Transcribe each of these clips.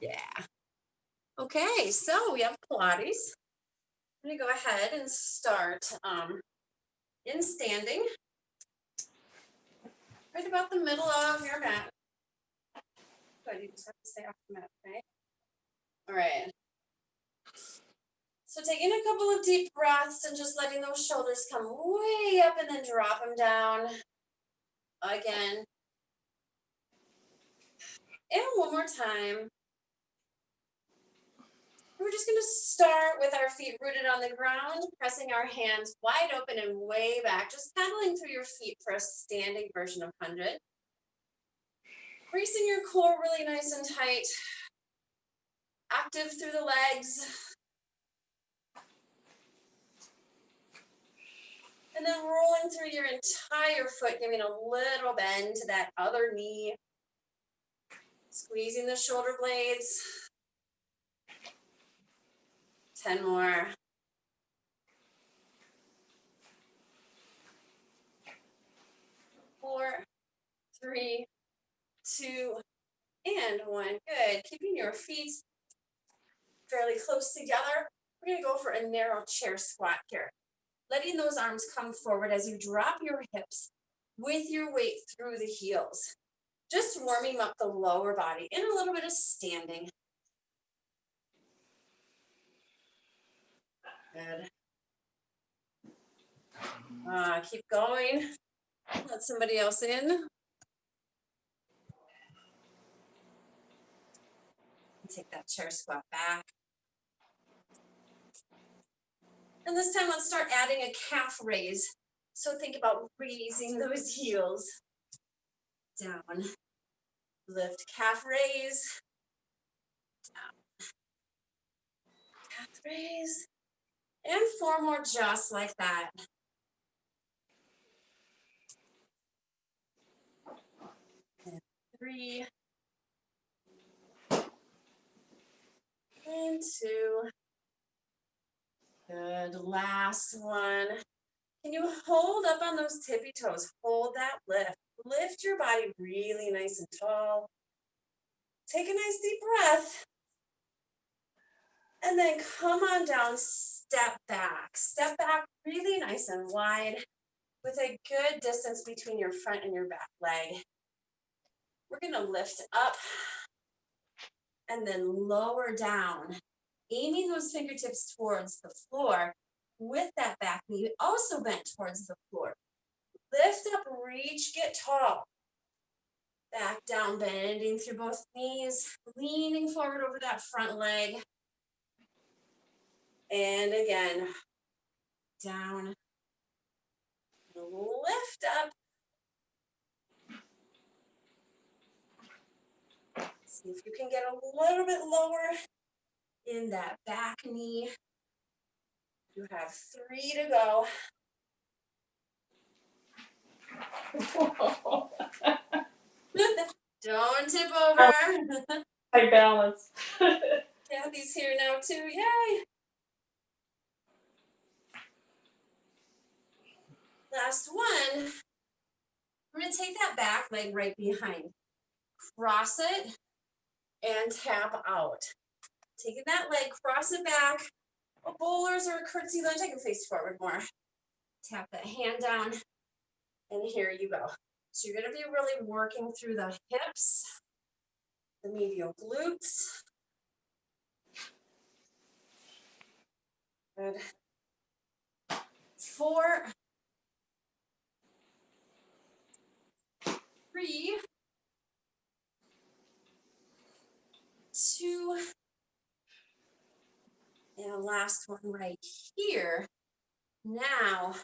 Yeah. Okay, so we have Pilates. I'm gonna go ahead and start in standing, right about the middle of your mat. Good, you just have to stay off the mat, okay? All right. So taking a couple of deep breaths and just letting those shoulders come way up and then drop them down again. And one more time. We're just going to start with our feet rooted on the ground, pressing our hands wide open and way back, just pedaling through your feet for a standing version of 100. Bracing your core really nice and tight, active through the legs. And then rolling through your entire foot, giving a little bend to that other knee. Squeezing the shoulder blades. 10 more. 4, 3, 2, and 1. Good. Keeping your feet fairly close together. We're going to go for a narrow chair squat here. Letting those arms come forward as you drop your hips with your weight through the heels. Just warming up the lower body in a little bit of standing. Good. Keep going. Let somebody else in. Take that chair squat back. And this time, let's start adding a calf raise. So think about raising those heels. Down. Lift, calf raise. Down. Calf raise. And 4 more just like that. And 3. And 2. Good. Last one. Can you hold up on those tippy toes? Hold that lift. Lift your body really nice and tall. Take a nice deep breath. And then come on down, step back. Step back really nice and wide with a good distance between your front and your back leg. We're going to lift up and then lower down, aiming those fingertips towards the floor with that back knee also bent towards the floor. Lift up, reach, get tall. Back down, bending through both knees, leaning forward over that front leg. And again, down, lift up. See if you can get a little bit lower in that back knee. You have 3 to go. Don't tip over. I balance. Kathy's here now too. Yay. Last one. We're going to take that back leg right behind. Cross it and tap out. Taking that leg, cross it back. A bowler's or a curtsy lunge. I can face forward more. Tap that hand down. And here you go. So you're going to be really working through the hips, the medial glutes. Good. 4, 3, 2, and last one right here. Now,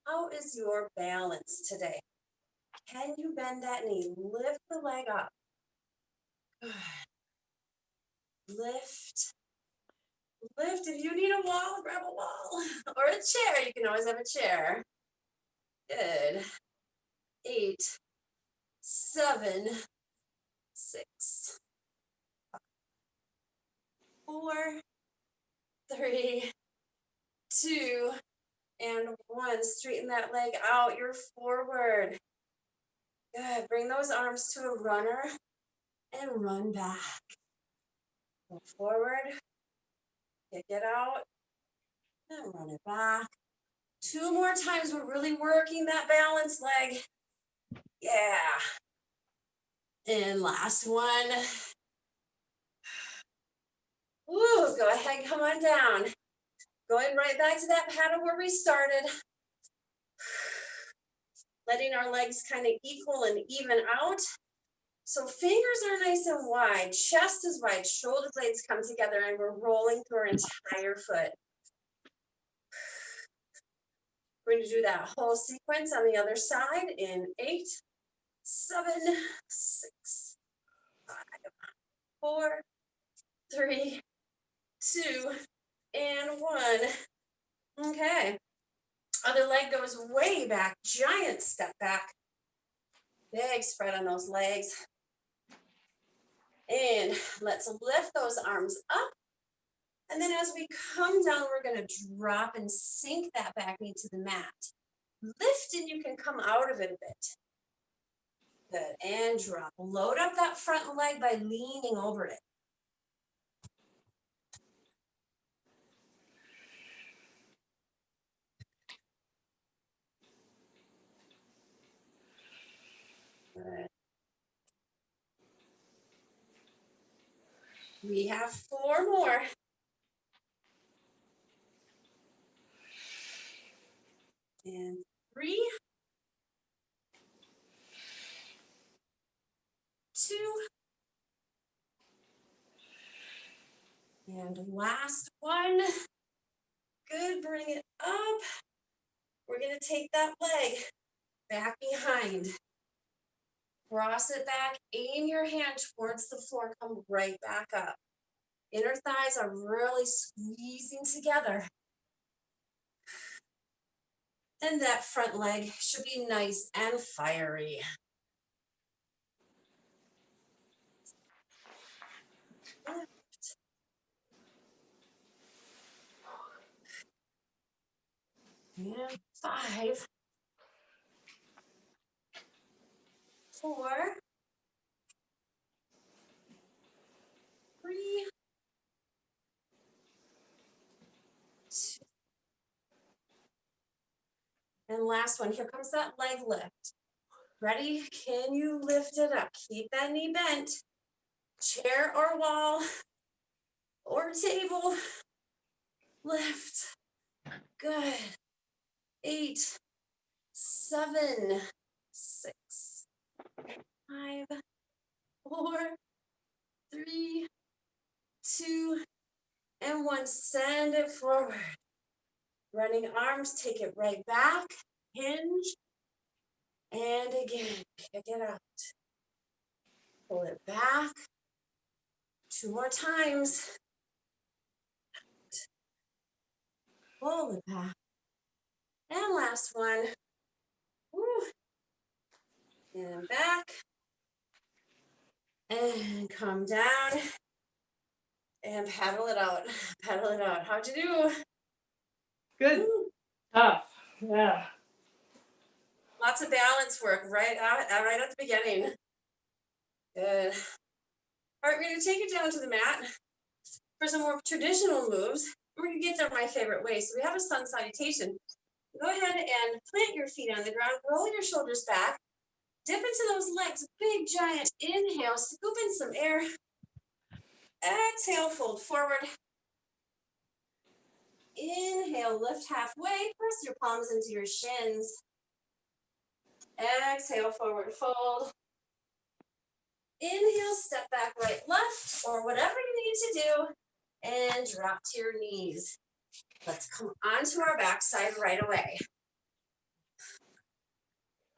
how is your balance today? Can you bend that knee? Lift the leg up. Good. Lift. Lift. If you need a wall, grab a wall. Or a chair. You can always have a chair. Good. 8, 7, 6, 5, 4, 3, 2, and 1. Straighten that leg out. You're forward. Good. Bring those arms to a runner and run back. Go forward, kick it out, and run it back. 2 more times. We're really working that balance leg. Yeah. And last one. Ooh, go ahead, come on down. Going right back to that paddle where we started. Letting our legs kind of equal and even out. So fingers are nice and wide, chest is wide, shoulder blades come together, and we're rolling through our entire foot. We're going to do that whole sequence on the other side in 8, 7, 6, 5, 4, 3, 2, and 1. Okay. Other leg goes way back, giant step back. Big spread on those legs. And let's lift those arms up. And then as we come down, we're going to drop and sink that back knee to the mat. Lift and you can come out of it a bit. Good. And drop. Load up that front leg by leaning over it. Good. We have 4 more. And 3, 2, and last one. Good, bring it up. We're going to take that leg back behind. Cross it back, aim your hand towards the floor, come right back up. Inner thighs are really squeezing together. And that front leg should be nice and fiery. Lift. And 5, 4, 3, 2, and last one. Here comes that leg lift. Ready? Can you lift it up? Keep that knee bent. Chair or wall or table. Lift. Good. 8, 7, 6, 5, 4, 3, 2, and 1. Send it forward. Running arms, take it right back. Hinge. And again, kick it out. Pull it back. 2 more times. Pull it back. And last one. Woo. And back. And come down. And paddle it out. Paddle it out. How'd you do? Good. Woo. Tough. Yeah. Lots of balance work right at the beginning. Good. All right, we're going to take it down to the mat for some more traditional moves. We're going to get there my favorite way. So we have a sun salutation. Go ahead and plant your feet on the ground. Roll your shoulders back. Dip into those legs. Big, giant inhale. Scoop in some air. Exhale, fold forward. Inhale, lift halfway. Press your palms into your shins. Exhale, forward fold. Inhale, step back, right, left, or whatever you need to do, and drop to your knees. Let's come onto our backside right away.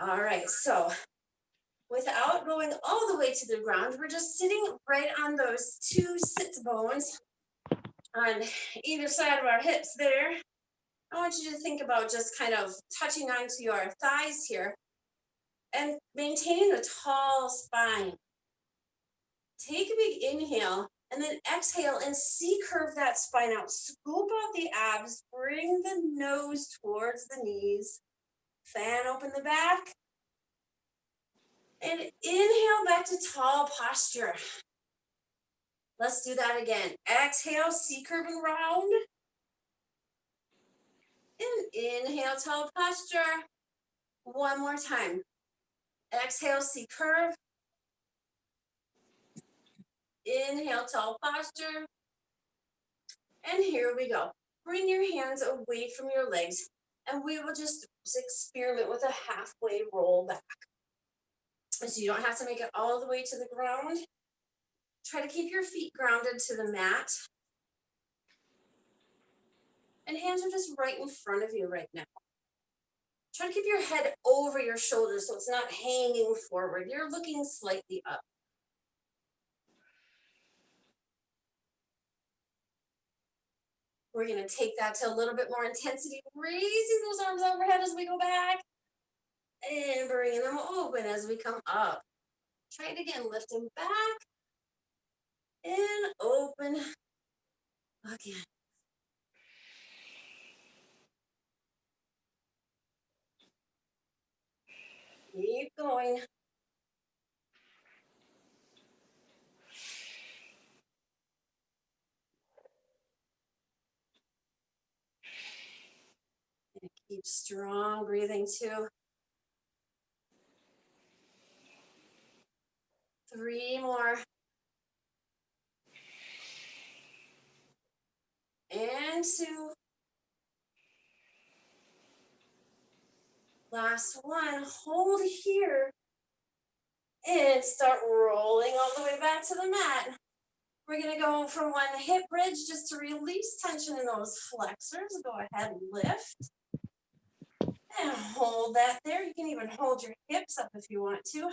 All right, so without going all the way to the ground, we're just sitting right on those 2 sit bones on either side of our hips there. I want you to think about just kind of touching onto your thighs here and maintaining a tall spine. Take a big inhale and then exhale and C-curve that spine out. Scoop out the abs, bring the nose towards the knees. Fan open the back. And inhale back to tall posture. Let's do that again. Exhale, C curve and round. And inhale, tall posture. One more time. Exhale, C curve. Inhale, tall posture. And here we go. Bring your hands away from your legs, and we will just experiment with a halfway roll back. So you don't have to make it all the way to the ground. Try to keep your feet grounded to the mat. And hands are just right in front of you right now. Try to keep your head over your shoulders so it's not hanging forward. You're looking slightly up. We're going to take that to a little bit more intensity, raising those arms overhead as we go back and bringing them open as we come up. Try it again, lift them back and open again. Keep going. And keep strong breathing too. 3 more. And 2. Last one. Hold here. And start rolling all the way back to the mat. We're going to go for one hip bridge just to release tension in those flexors. Go ahead and lift. And hold that there. You can even hold your hips up if you want to.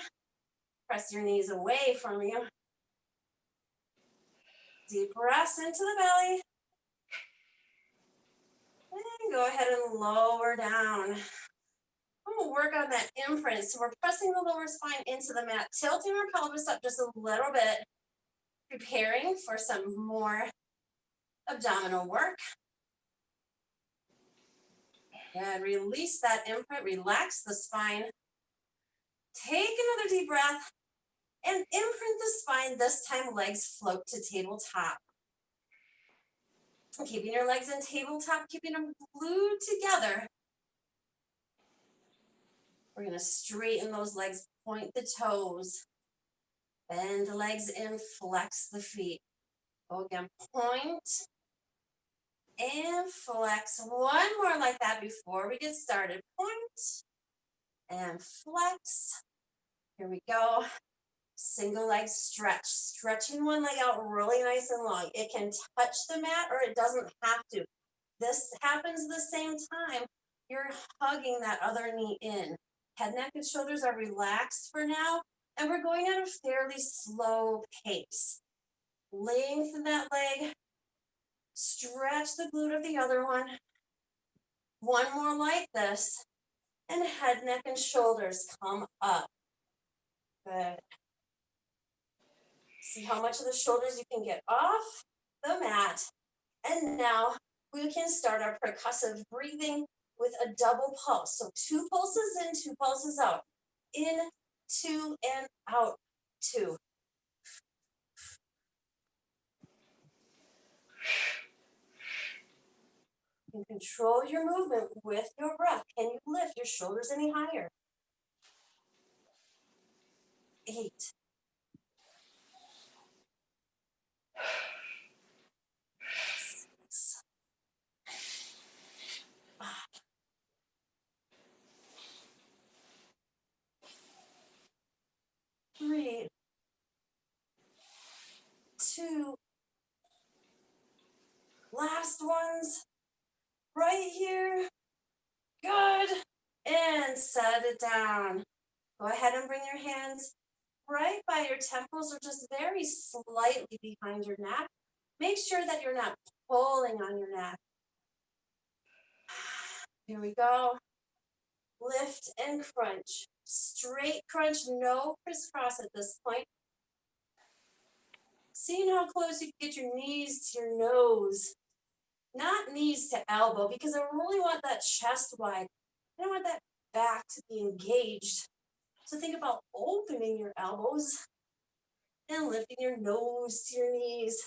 Press your knees away from you. Deep breaths into the belly. And go ahead and lower down. I'm going to work on that imprint. So we're pressing the lower spine into the mat, tilting our pelvis up just a little bit, preparing for some more abdominal work. And release that imprint, relax the spine. Take another deep breath and imprint the spine. This time, legs float to tabletop. Keeping your legs in tabletop, keeping them glued together. We're going to straighten those legs, point the toes, bend the legs in, flex the feet. Go again, point and flex. One more like that before we get started. Point and flex. Here we go. Single leg stretch, stretching one leg out really nice and long. It can touch the mat or it doesn't have to. This happens the same time. You're hugging that other knee in. Head, neck, and shoulders are relaxed for now, and we're going at a fairly slow pace. Lengthen that leg. Stretch the glute of the other one. One more like this. And head, neck, and shoulders come up. Good. See how much of the shoulders you can get off the mat. And now we can start our percussive breathing with a double pulse. So 2 pulses in, 2 pulses out. In, 2, and out, 2. You can control your movement with your breath. Can you lift your shoulders any higher? 8. 6. 5. 3. 2. Last ones. Right here. Good. And set it down. Go ahead and bring your hands right by your temples or just very slightly behind your neck. Make sure that you're not pulling on your neck. Here we go. Lift and crunch. Straight crunch, no crisscross at this point. Seeing how close you can get your knees to your nose. Not knees to elbow, because I really want that chest wide. I don't want that back to be engaged. So think about opening your elbows And lifting your nose to your knees.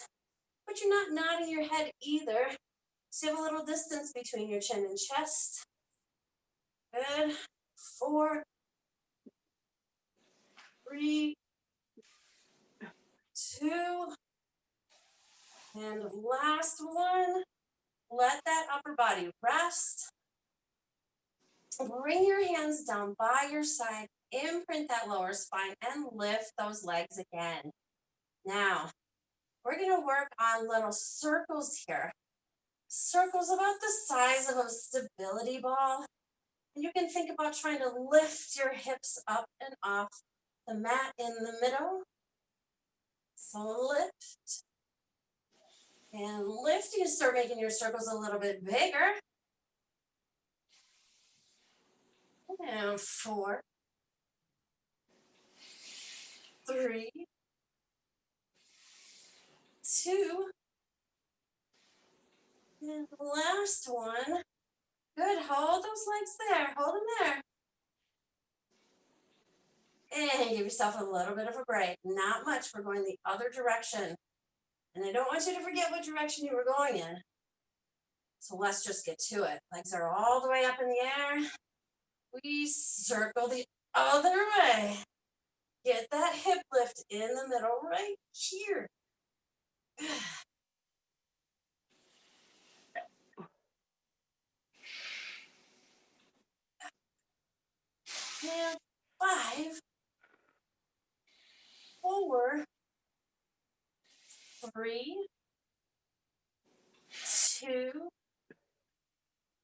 But you're not nodding your head either. So you have a little distance between your chin and chest. Good. 4, 3, 2, and last one. Let that upper body rest. Bring your hands down by your side, imprint that lower spine, and lift those legs again. Now, we're going to work on little circles here. Circles about the size of a stability ball. And you can think about trying to lift your hips up and off the mat in the middle. So lift and lift. You start making your circles a little bit bigger. And 4, 3, 2, and the last one. Good, hold those legs there, hold them there. And give yourself a little bit of a break. Not much, we're going the other direction. And I don't want you to forget what direction you were going in. So let's just get to it. Legs are all the way up in the air. We circle the other way. Get that hip lift in the middle right here. And 5, 4, 3, 2,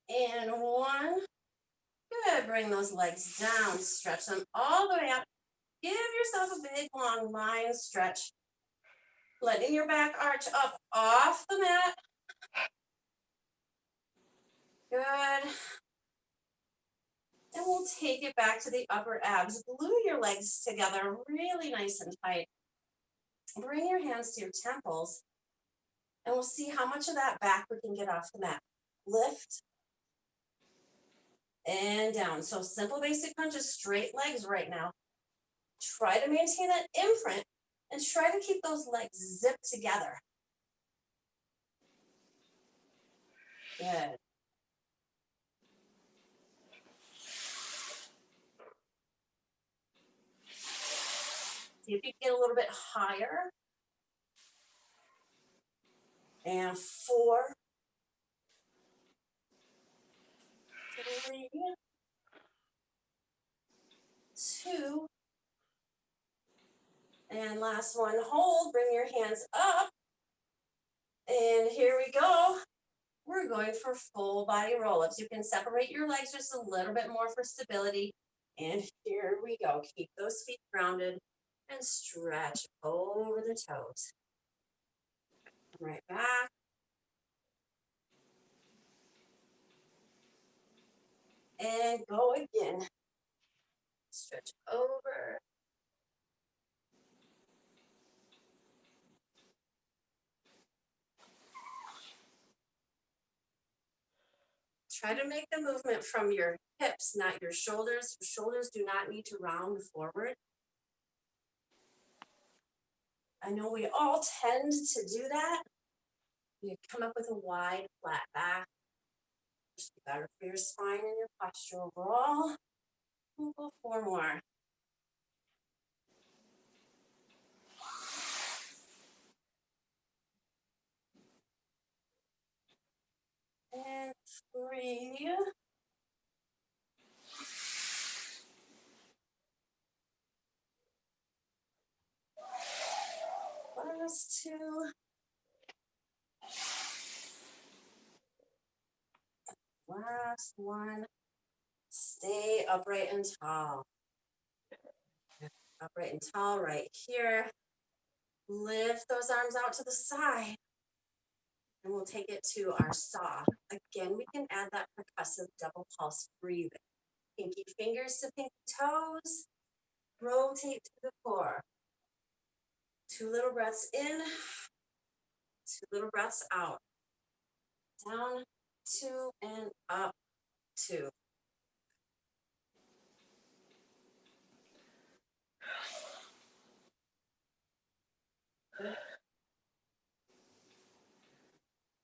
and 1. Good. Bring those legs down. Stretch them all the way up. Give yourself a big, long line stretch. Letting your back arch up off the mat. Good. And we'll take it back to the upper abs. Glue your legs together really nice and tight. Bring your hands to your temples. And we'll see how much of that back we can get off the mat. Lift. And down. So simple basic crunches, straight legs right now. Try to maintain that imprint and try to keep those legs zipped together. Good. See if you can get a little bit higher. And 4, 3, 2, and last one, hold. Bring your hands up. And here we go. We're going for full body roll-ups. You can separate your legs just a little bit more for stability. And here we go. Keep those feet grounded and stretch over the toes. Come right back. And go again. Stretch over. Try to make the movement from your hips, not your shoulders. Your shoulders do not need to round forward. I know we all tend to do that. You come up with a wide, flat back. Just better for your spine and your posture overall. We'll go 4 more. And 3. Last 2. Last 1. Stay upright and tall. Upright and tall right here. Lift those arms out to the side. And we'll take it to our saw. Again, we can add that percussive double pulse breathing. Pinky fingers to pinky toes. Rotate to the core. 2 little breaths in. 2 little breaths out. Down, 2, and up, 2.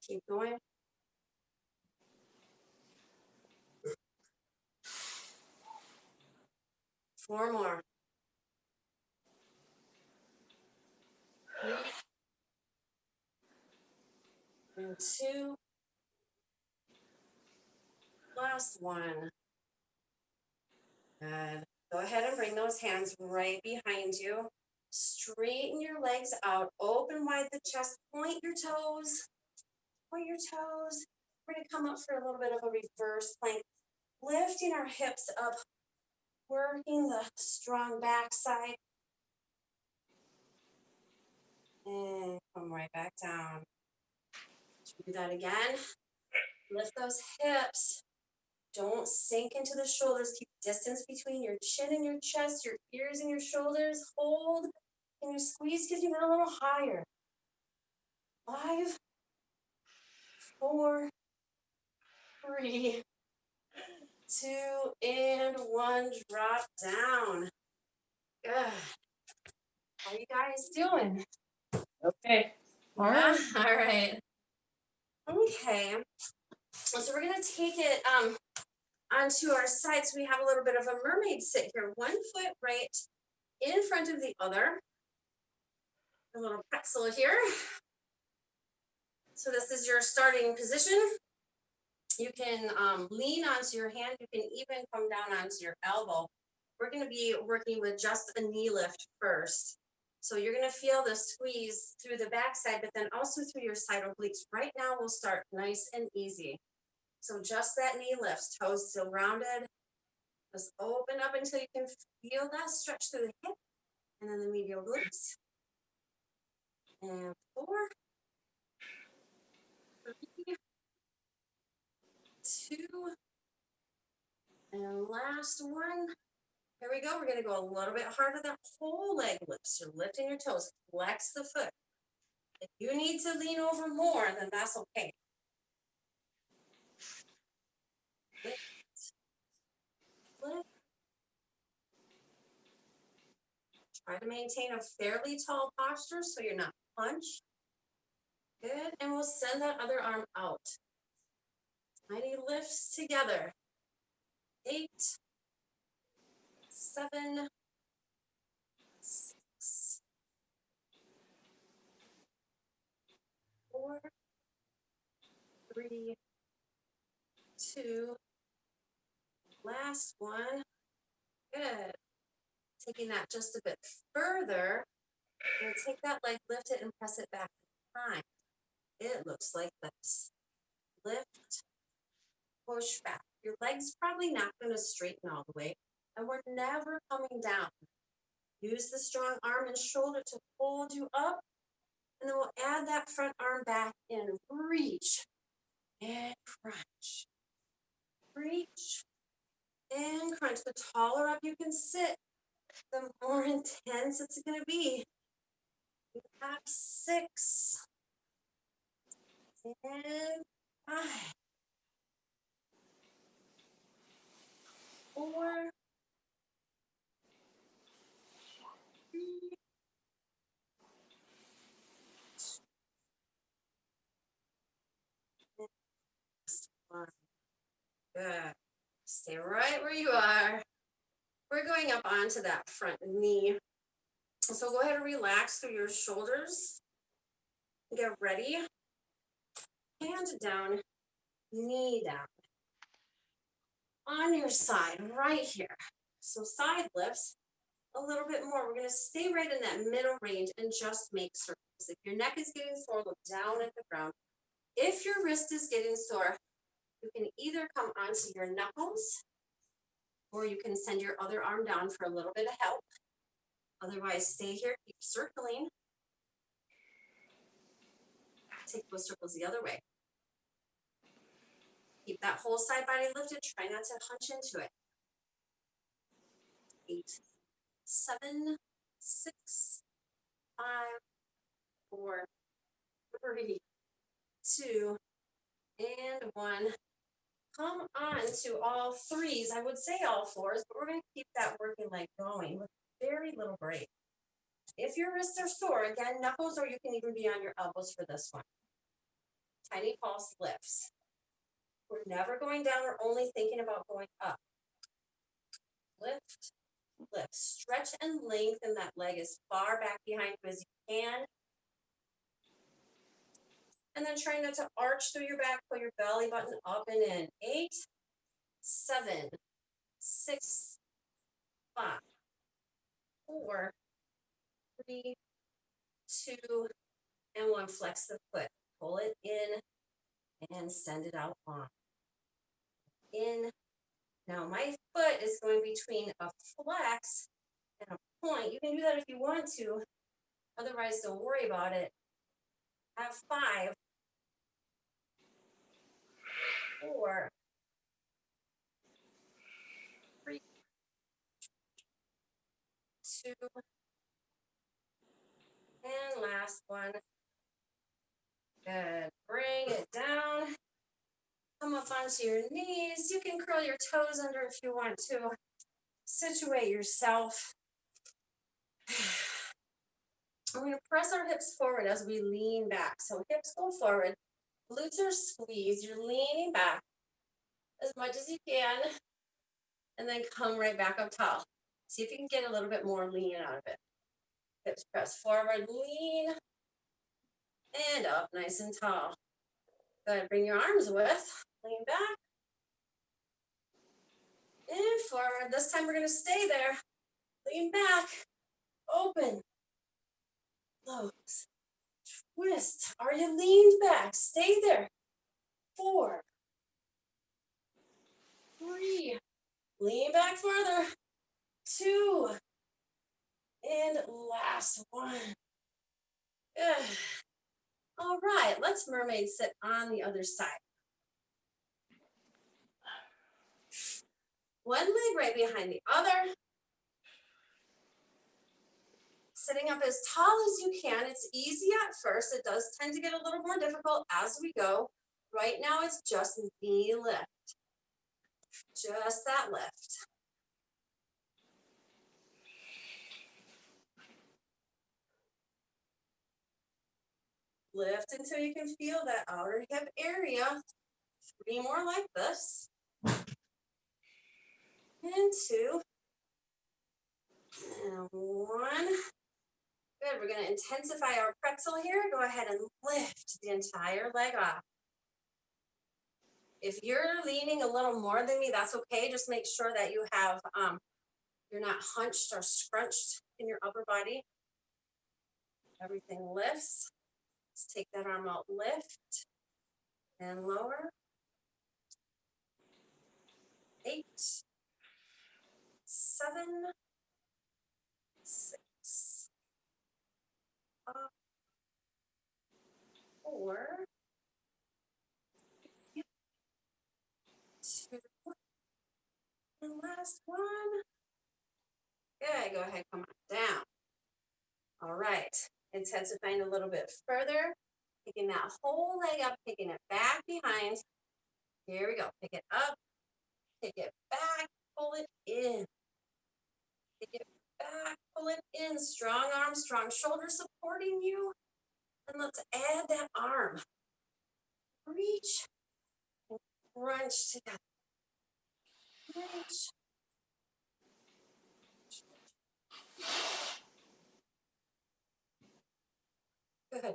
Keep going. Four more. 3 and 2. Last one. Good. Go ahead and bring those hands right behind you. Straighten your legs out. Open wide the chest. Point your toes. Point your toes. We're going to come up for a little bit of a reverse plank. Lifting our hips up. Working the strong back side. And come right back down. Do that again. Lift those hips. Don't sink into the shoulders. Keep distance between your chin and your chest, your ears and your shoulders. Hold. And your squeeze because you get a little higher. 5, 4, 3, 2, and 1. Drop down. Good. How you guys doing? Okay. Yeah. All right. Okay. So we're gonna take it onto our side. So we have a little bit of a mermaid sit here. One foot right in front of the other. A little pretzel here. So this is your starting position. You can lean onto your hand. You can even come down onto your elbow. We're going to be working with just a knee lift first. So you're going to feel the squeeze through the backside, but then also through your side obliques. Right now, we'll start nice and easy. So just that knee lift, toes still rounded. Just open up until you can feel that stretch through the hip, and then the medial glutes. And 4, 3, 2, and last one. Here we go. We're going to go a little bit harder. That whole leg lifts. You're lifting your toes. Flex the foot. If you need to lean over more, then that's okay. Lift. Lift. Try to maintain a fairly tall posture so you're not hunched. Good. And we'll send that other arm out. Tiny lifts together. 8, 7, 6, 4, 3, 2. Last one. Good. Taking that just a bit further. I'm going to take that leg, lift it, and press it back behind. It looks like this. Lift, push back. Your leg's probably not going to straighten all the way, and we're never coming down. Use the strong arm and shoulder to hold you up, and then we'll add that front arm back in. Reach and crunch. Reach and crunch. The taller up you can sit, the more intense it's going to be. We have 6 and 5, 4, 3, 2, and 1. Good. Stay right where you are. We're going up onto that front knee. So go ahead and relax through your shoulders. Get ready. Hand down, knee down. On your side, right here. So side lifts a little bit more. We're going to stay right in that middle range and just make circles. If your neck is getting sore, look down at the ground. If your wrist is getting sore, you can either come onto your knuckles or you can send your other arm down for a little bit of help. Otherwise, stay here, keep circling. Take those circles the other way. Keep that whole side body lifted. Try not to hunch into it. 8, 7, 6, 5, 4, 3, 2, and 1. Come on to all 3s. I would say all 4s, but we're going to keep that working leg going with very little break. If your wrists are sore, again, knuckles, or you can even be on your elbows for this one. Tiny pulse or you can even be on your elbows for this one. Tiny pulse lifts. We're never going down, we're only thinking about going up. Lift, lift. Stretch and lengthen that leg as far back behind you as you can. And then try not to arch through your back, pull your belly button up and in. 8, 7, 6, 5, 4, 3, 2, and 1. Flex the foot. Pull it in and send it out long. In. Now my foot is going between a flex and a point. You can do that if you want to. Otherwise, don't worry about it. Have 5, 4, 3, 2, and last one. Good. Bring it down. Come up onto your knees. You can curl your toes under if you want to. Situate yourself. I'm going to press our hips forward as we lean back. So hips go forward. Glutes are squeezed. You're leaning back as much as you can. And then come right back up tall. See if you can get a little bit more lean out of it. Hips press forward, lean, and up nice and tall. Good. Bring your arms with. Lean back. And forward. This time we're going to stay there. Lean back. Open. Close. Twist. Are you leaned back? Stay there. 4, 3. Lean back further. 2. And last one. Good. All right. Let's mermaid sit on the other side. One leg right behind the other. Sitting up as tall as you can. It's easy at first. It does tend to get a little more difficult as we go. Right now, it's just knee lift. Just that lift. Lift until you can feel that outer hip area. 3 more like this. And 2. And 1. Good. We're going to intensify our pretzel here. Go ahead and lift the entire leg off. If you're leaning a little more than me, that's okay. Just make sure that you have, you're not hunched or scrunched in your upper body. Everything lifts. Let's take that arm out, lift and lower. 8, 7, 6, 5, 4, 2, and last one. Good. Go ahead, come on down. All right. Intensifying a little bit further. Picking that whole leg up, picking it back behind. Here we go. Pick it up, pick it back, pull it in. Pick it back, pull it in. Strong arms, strong shoulders supporting you. And let's add that arm. Reach and crunch together. Reach. Good. Good,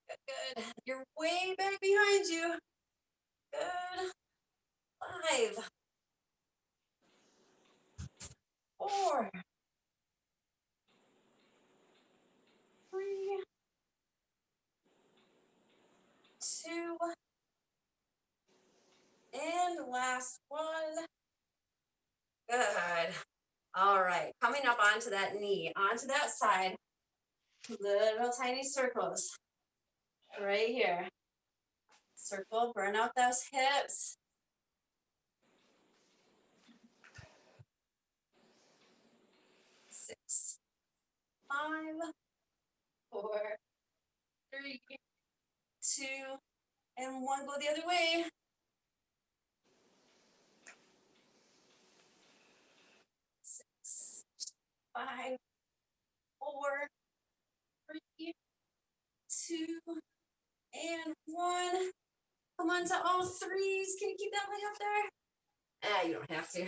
good, good. You're way back behind you. Good. 5, 4, 3, 2, and last one. Good. All right. Coming up onto that knee, onto that side. Little tiny circles. Right here. Circle, burn out those hips. 6, 5, 4, 3, 2, and 1. Go the other way. 6, 5, 4, 4, 3, 2, and 1. Come on to all threes. Can you keep that leg up there? You don't have to.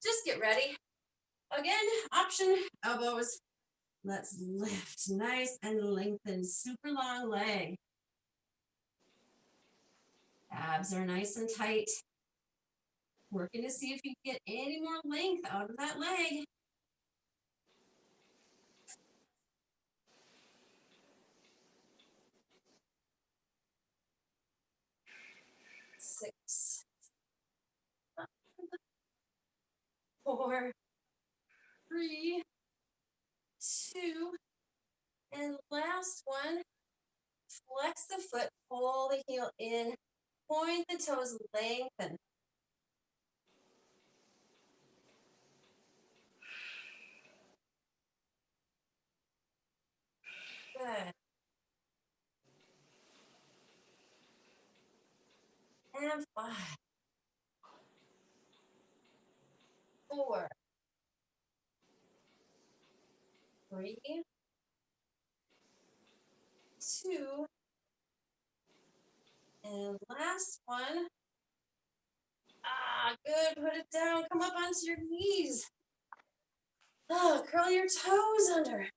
Just get ready. Again, option elbows. Let's lift. Nice and lengthened. Super long leg. Abs are nice and tight. Working to see if you can get any more length out of that leg. 6, 4, 3, 2, and last one. Flex the foot, pull the heel in, point the toes, lengthen. Good. And 5, 4, 3, 2, and last one. Good. Put it down. Come up onto your knees. Curl your toes under.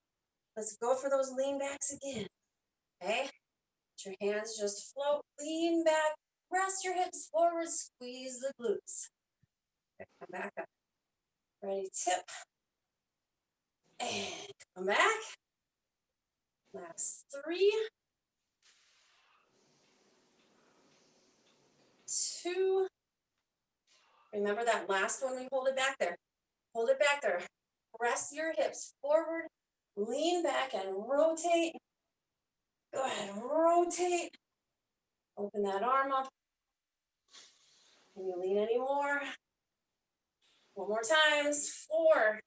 Let's go for those lean backs again. Okay? Let your hands just float. Lean back. Rest your hips forward. Squeeze the glutes. Okay, come back up. Ready, tip. And come back. Last 3, 2. Remember that last one, we hold it back there. Hold it back there. Press your hips forward. Lean back and rotate. Go ahead, rotate. Open that arm up. Can you lean any more? One more times. 4,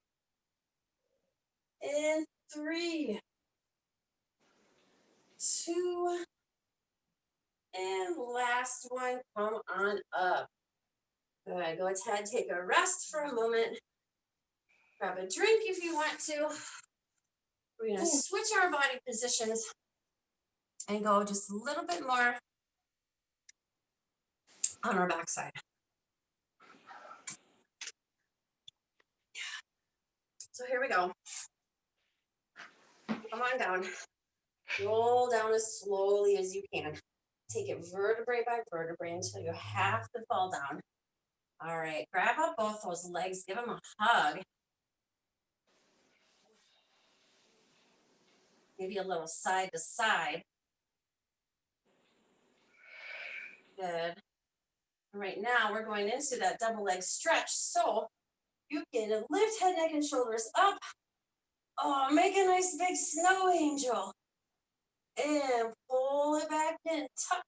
and 3, 2, and last one. Come on up. Good. Go ahead, take a rest for a moment. Grab a drink if you want to. We're going to switch our body positions and go just a little bit more on our backside. So here we go. Come on down. Roll down as slowly as you can. Take it vertebrae by vertebrae until you have to fall down. All right, grab up both those legs, give them a hug. Maybe a little side to side. Good. Right now, we're going into that double leg stretch. So you can lift head, neck, and shoulders up. Oh, make a nice big snow angel. And pull it back in. Tuck.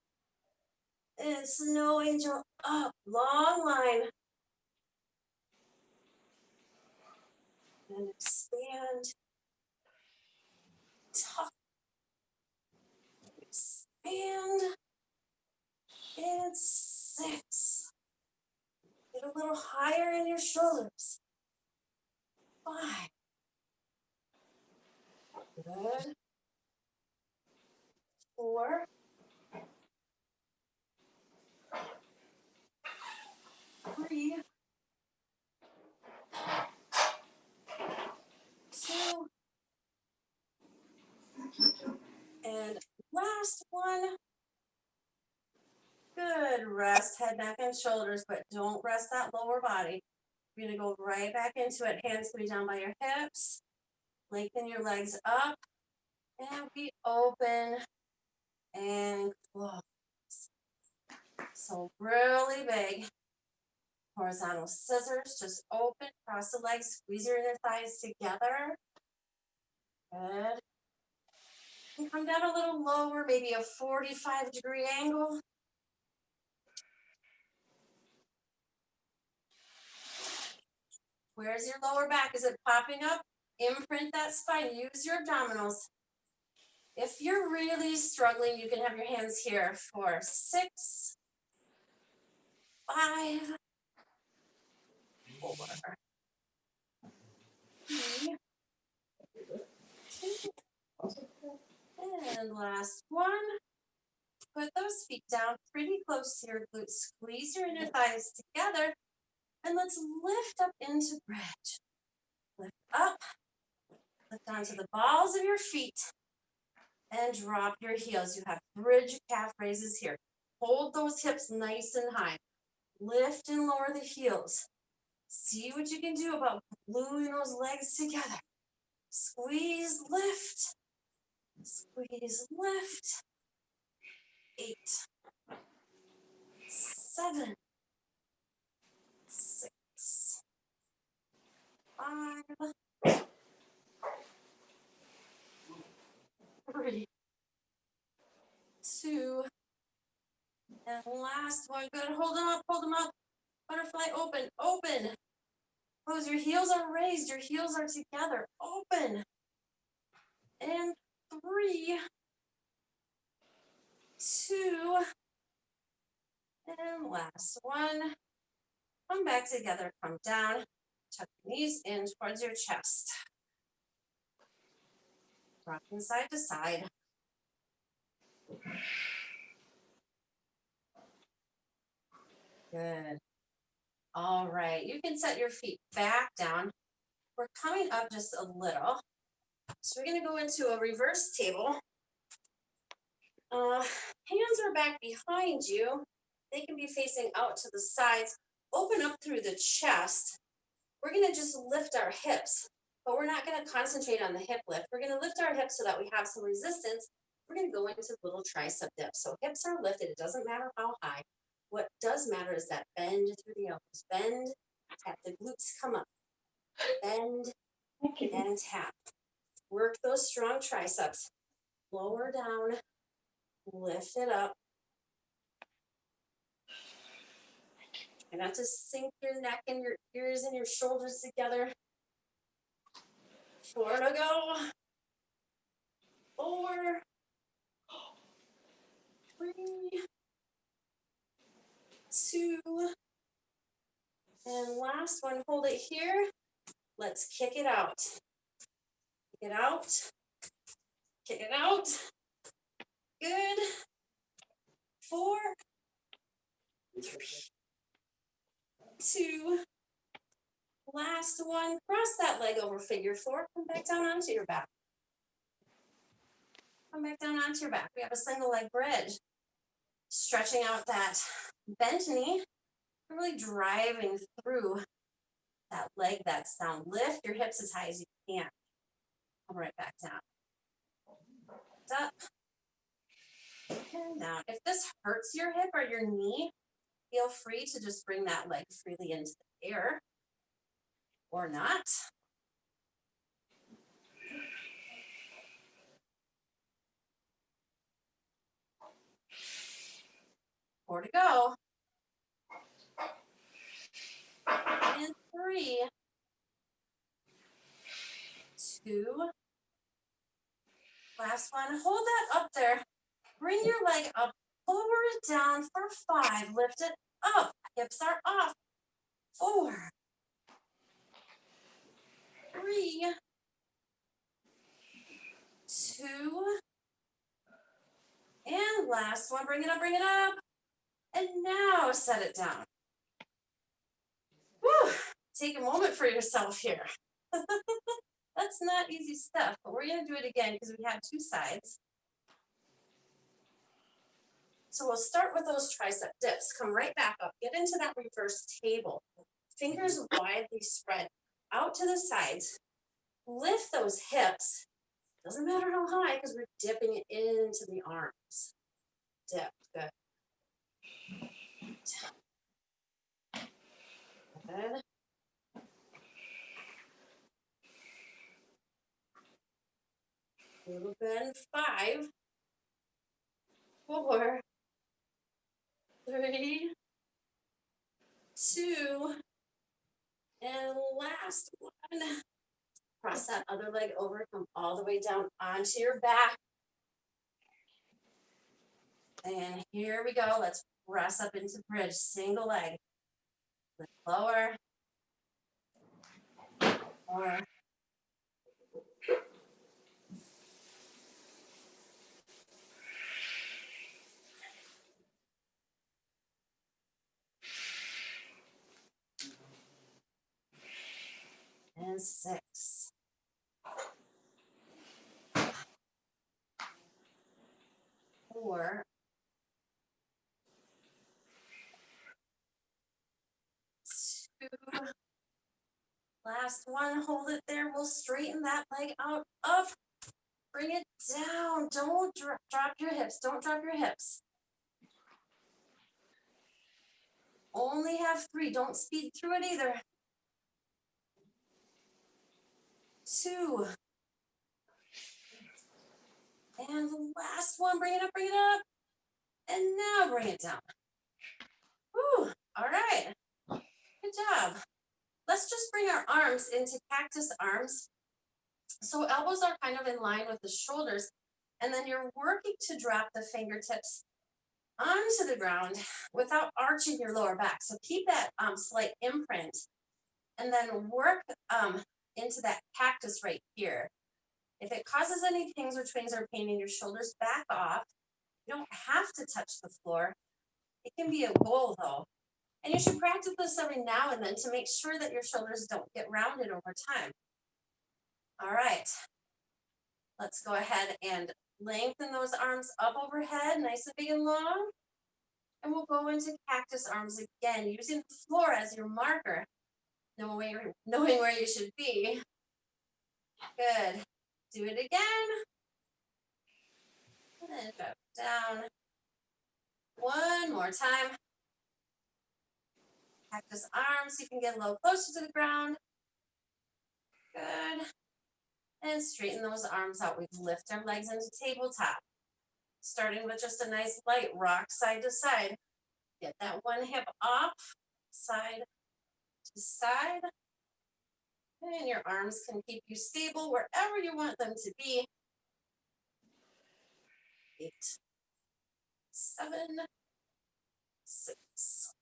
And snow angel up. Long line. And expand. Tuck. Expand. And 6. Get a little higher in your shoulders. 5. Good. 4. 3. 2. And last one. Good. Rest head, neck, and shoulders, but don't rest that lower body. You're going to go right back into it. Hands can be down by your hips. Lengthen your legs up. And be open and close. So really big. Horizontal scissors. Just open, cross the legs, squeeze your inner thighs together. Good. And come down a little lower, maybe a 45-degree angle. Where's your lower back? Is it popping up? Imprint that spine. Use your abdominals. If you're really struggling, you can have your hands here for 6, 5, 4, 3, two, and last one. Put those feet down pretty close to your glutes. Squeeze your inner thighs together, and let's lift up into bridge. Lift up, lift onto the balls of your feet, and drop your heels. You have bridge calf raises here. Hold those hips nice and high. Lift and lower the heels. See what you can do about gluing those legs together. Squeeze, lift. Squeeze, lift. 8, 7, 6, 5, 3, 2, and last one. Good. Hold them up, hold them up. Butterfly open, open. Close. Your heels are raised. Your heels are together. Open. And 3, 2, and last one. Come back together. Come down. Tuck your knees in towards your chest. Rocking side to side. Good. All right. You can set your feet back down. We're coming up just a little. So we're going to go into a reverse table. Hands are back behind you. They can be facing out to the sides. Open up through the chest. We're going to just lift our hips, but we're not going to concentrate on the hip lift. We're going to lift our hips so that we have some resistance. We're going to go into little tricep dips. So hips are lifted. It doesn't matter how high. What does matter is that bend through the elbows. Bend, tap. The glutes come up. Bend and tap. Work those strong triceps. Lower down. Lift it up. Try not to sink your neck and your ears and your shoulders together. 4 to go. 4, 3, 2, and last one. Hold it here. Let's kick it out. Kick it out. Kick it out. Good. 4, 3, 2. Last one. Cross that leg over figure 4. Come back down onto your back. Come back down onto your back. We have a single leg bridge. Stretching out that bent knee. Really driving through that leg that's down. Lift your hips as high as you can. Come right back down. Up and down. If this hurts your hip or your knee, feel free to just bring that leg freely into the air or not. Four to go. And 3, 2. Last one. Hold that up there. Bring your leg up. Lower it down for 5. Lift it up. Hips are off. 4, 3, 2. And last one. Bring it up, bring it up. And now set it down. Whew. Take a moment for yourself here. That's not easy stuff, but we're going to do it again because we have 2 sides. So we'll start with those tricep dips. Come right back up. Get into that reverse table. Fingers widely spread out to the sides. Lift those hips. Doesn't matter how high because we're dipping it into the arms. Dip. Good. Good. Little bend. 5, 4, 3, 2, and last one. Cross that other leg over, come all the way down onto your back. And here we go. Let's press up into bridge. Single leg. Lift lower. Lower. and 6. 4. 2. Last one, hold it there. We'll straighten that leg out, up, bring it down. Don't drop your hips. Don't drop your hips. Only have 3. Don't speed through it either. 2. And the last one, bring it up, bring it up. And now bring it down. Whew, all right. Good job. Let's just bring our arms into cactus arms. So elbows are kind of in line with the shoulders. And then you're working to drop the fingertips onto the ground without arching your lower back. So keep that slight imprint. And then work into that cactus right here. If it causes any pings or twings or pain in your shoulders, back off. You don't have to touch the floor. It can be a goal though. And you should practice this every now and then to make sure that your shoulders don't get rounded over time. All right. Let's go ahead and lengthen those arms up overhead, nice and big and long. And we'll go into cactus arms again, using the floor as your marker, knowing where you should be. Good. Do it again. And drop down. One more time. Cactus arms, you can get a little closer to the ground. Good. And straighten those arms out. We lift our legs into tabletop. Starting with just a nice light rock side to side. Get that one hip off, side to side. And your arms can keep you stable wherever you want them to be. 8, 7, 6,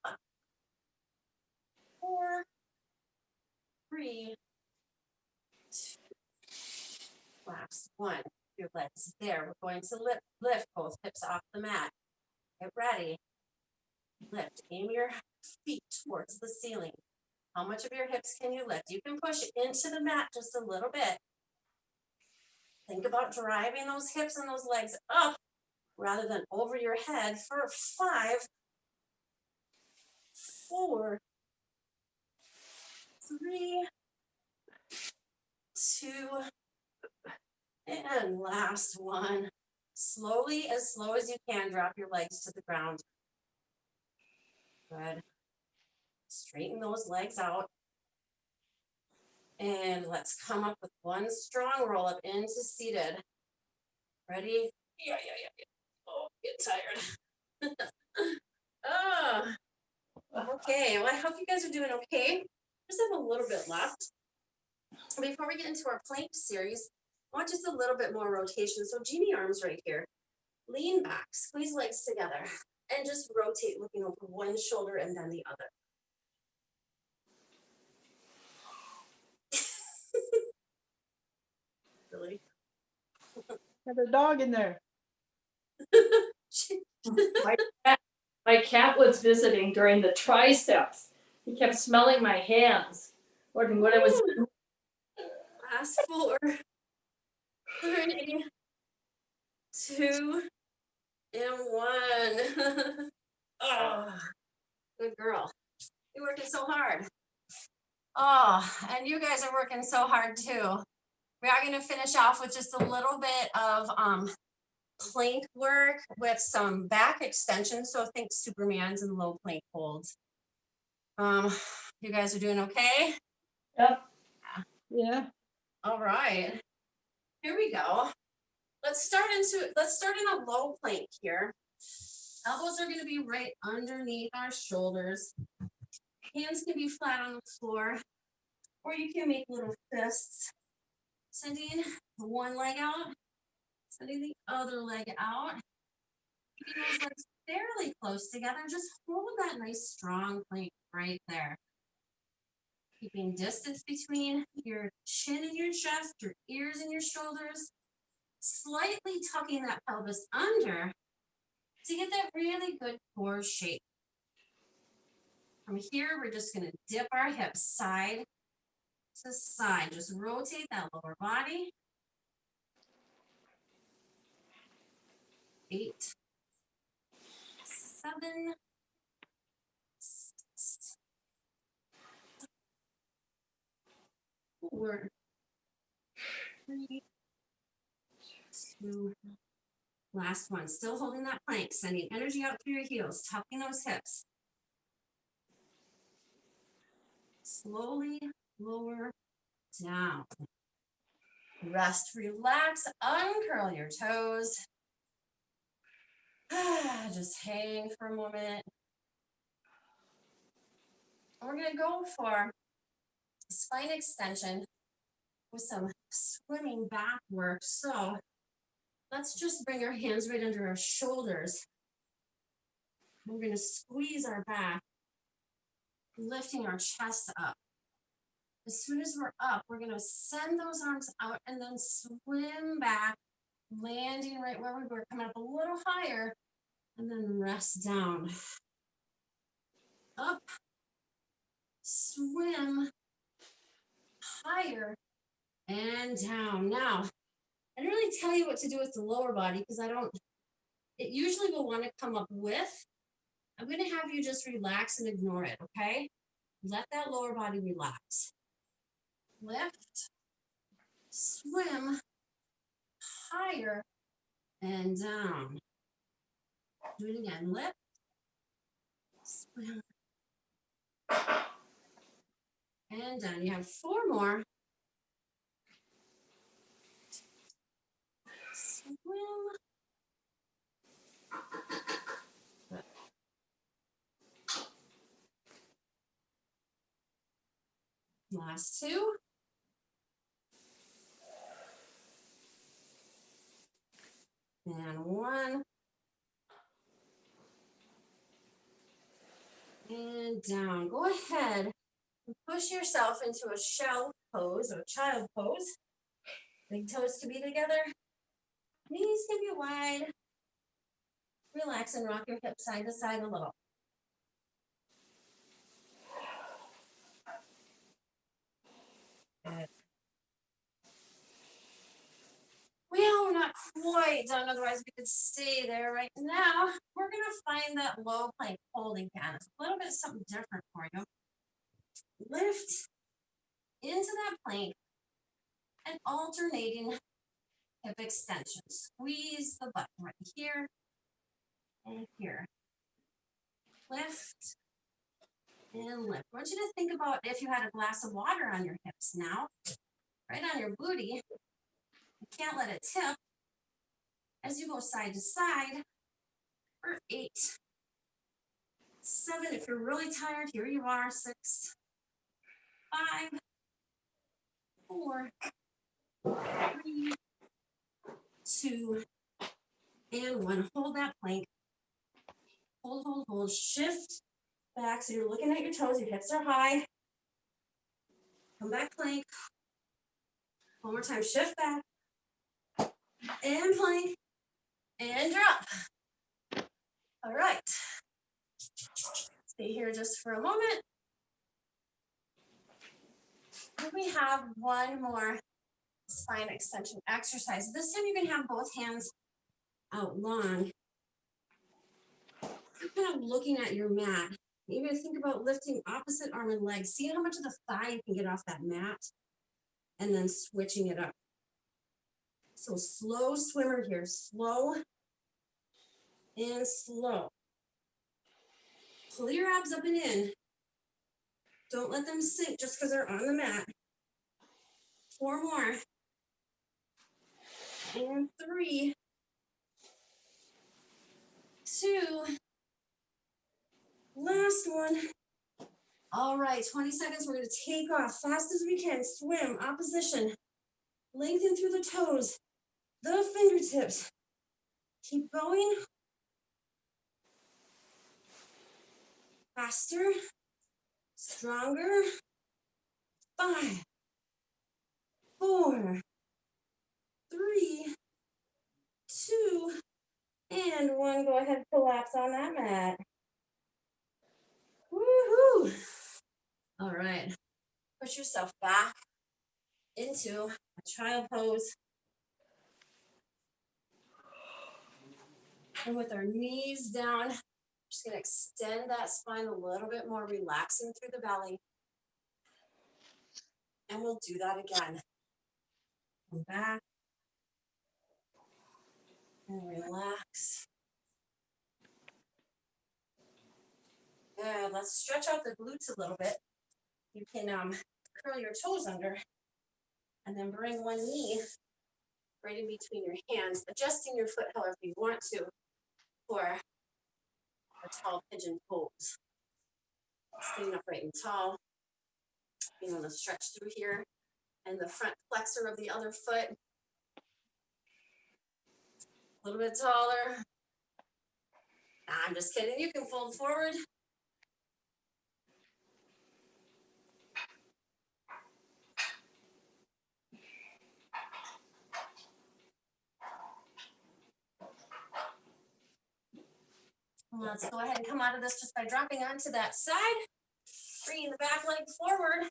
5, 4, 3, 2. Last one. Your legs there. We're going to lift both hips off the mat. Get ready. Lift. Aim your feet towards the ceiling. How much of your hips can you lift? You can push into the mat just a little bit. Think about driving those hips and those legs up rather than over your head for 5, 4, 3, 2, and last one. Slowly, as slow as you can, drop your legs to the ground. Good. Straighten those legs out. And let's come up with one strong roll up into seated. Ready? Yeah. Oh, get tired. Oh, okay. Well, I hope you guys are doing okay. Just have a little bit left. Before we get into our plank series, I want just a little bit more rotation. So genie arms right here. Lean back, squeeze legs together, and just rotate looking over one shoulder and then the other. Really? Got a dog in there. My cat was visiting during the triceps. He kept smelling my hands, wondering what I was doing. Last 4, 3, 2, and 1. Oh, good girl. You're working so hard. Oh, and you guys are working so hard too. We are going to finish off with just a little bit of plank work with some back extension. So think Supermans and low plank holds. You guys are doing okay? Yep. Yeah. All right. Here we go. Let's start in a low plank here. Elbows are going to be right underneath our shoulders. Hands can be flat on the floor, or you can make little fists. Sending one leg out, sending the other leg out. Keeping those legs fairly close together. Just hold that nice strong plank right there. Keeping distance between your chin and your chest, your ears and your shoulders. Slightly tucking that pelvis under to get that really good core shape. From here, we're just going to dip our hips side to side. Just rotate that lower body. 8, 7, 6, 4, 3, 2. Last one. Still holding that plank. Sending energy out through your heels. Tucking those hips. Slowly lower down. Rest, relax, uncurl your toes. Just hang for a moment. And we're going to go for spine extension with some swimming back work. So let's just bring our hands right under our shoulders. We're going to squeeze our back, lifting our chest up. As soon as we're up, we're going to send those arms out and then swim back, landing right where we were, coming up a little higher, and then rest down. Up, swim, higher, and down. Now, I didn't really tell you what to do with the lower body because it usually will want to come up with. I'm going to have you just relax and ignore it, okay? Let that lower body relax. Lift, swim, higher, and down. Do it again. Lift, swim, and down. You have 4 more. Swim. Last 2. And 1. And down. Go ahead and push yourself into a shell pose or child pose. Big toes to be together. Knees can be wide. Relax and rock your hips side to side a little. Good. Well, we're not quite done, otherwise we could stay there right now. We're going to find that low plank holding again. It's a little bit something different for you. Lift into that plank and alternating hip extension. Squeeze the butt right here and here. Lift and lift. I want you to think about if you had a glass of water on your hips now, right on your booty. You can't let it tip as you go side to side for 8, 7. If you're really tired, here you are. 6, 5, 4, 3, 2, and 1. Hold that plank. Hold, hold, hold. Shift back. So you're looking at your toes. Your hips are high. Come back, plank. One more time. Shift back. And plank. And drop. All right. Stay here just for a moment. And we have one more spine extension exercise. This time you can have both hands out long. You're kind of looking at your mat. You're going to think about lifting opposite arm and leg. See how much of the thigh you can get off that mat. And then switching it up. So slow swimmer here. Slow and slow. Pull your abs up and in. Don't let them sink just because they're on the mat. 4 more. And 3, 2. Last one. All right, 20 seconds. We're going to take off fast as we can. Swim, opposition. Lengthen through the toes, the fingertips. Keep going. Faster. Stronger. 5, 4, 3, 2, and 1. Go ahead and collapse on that mat. Woohoo! All right. Push yourself back into a child pose. And with our knees down, just gonna extend that spine a little bit more, relaxing through the belly. And we'll do that again. Come back and relax. Good, let's stretch out the glutes a little bit. You can curl your toes under and then bring one knee right in between your hands, adjusting your foot however you want to for a tall pigeon pose. Staying upright and tall. You want to stretch through here and the front flexor of the other foot. A little bit taller. I'm just kidding. You can fold forward. Let's go ahead and come out of this just by dropping onto that side, bringing the back leg forward,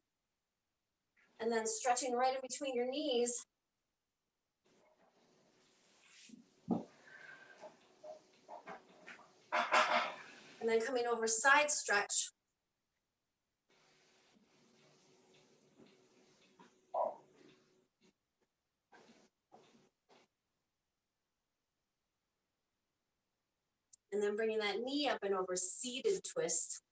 and then stretching right in between your knees. And then coming over side stretch. And then bringing that knee up and over seated twist.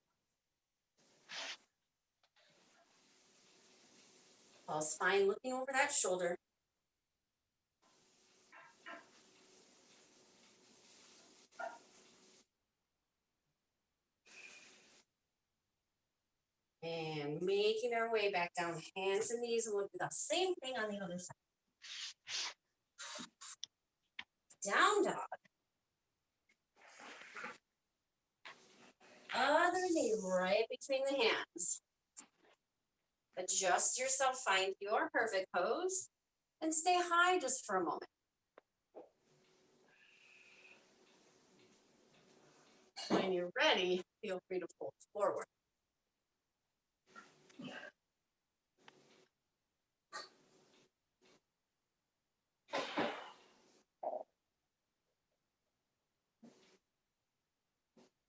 Tall spine looking over that shoulder. And making our way back down, hands and knees, and we'll do the same thing on the other side. Down dog. Other knee right between the hands. Adjust yourself, find your perfect pose, and stay high just for a moment. When you're ready, feel free to fold forward.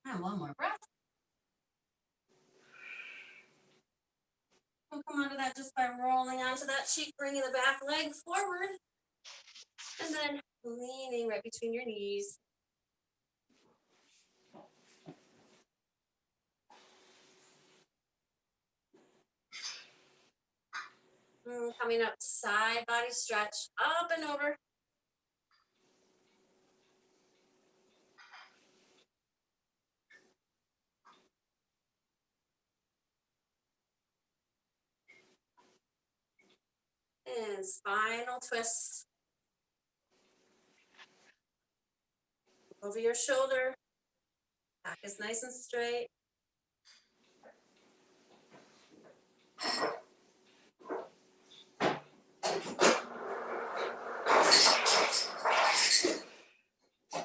And one more breath. We'll come onto that just by rolling onto that cheek, bringing the back leg forward, and then leaning right between your knees. Coming up, side body stretch, up and over. And spinal twist. Over your shoulder. Back is nice and straight.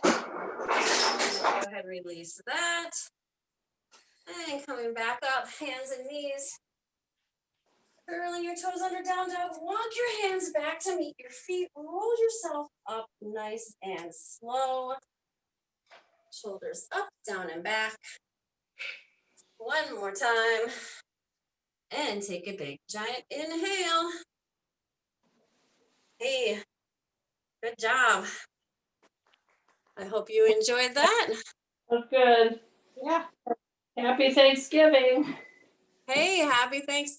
Go ahead, release that. And coming back up, hands and knees. Curling your toes under, down dog. Walk your hands back to meet your feet. Roll yourself up nice and slow. Shoulders up, down and back. One more time. And take a big giant inhale. Hey, good job. I hope you enjoyed that. That's good. Yeah. Happy Thanksgiving. Hey, happy Thanksgiving.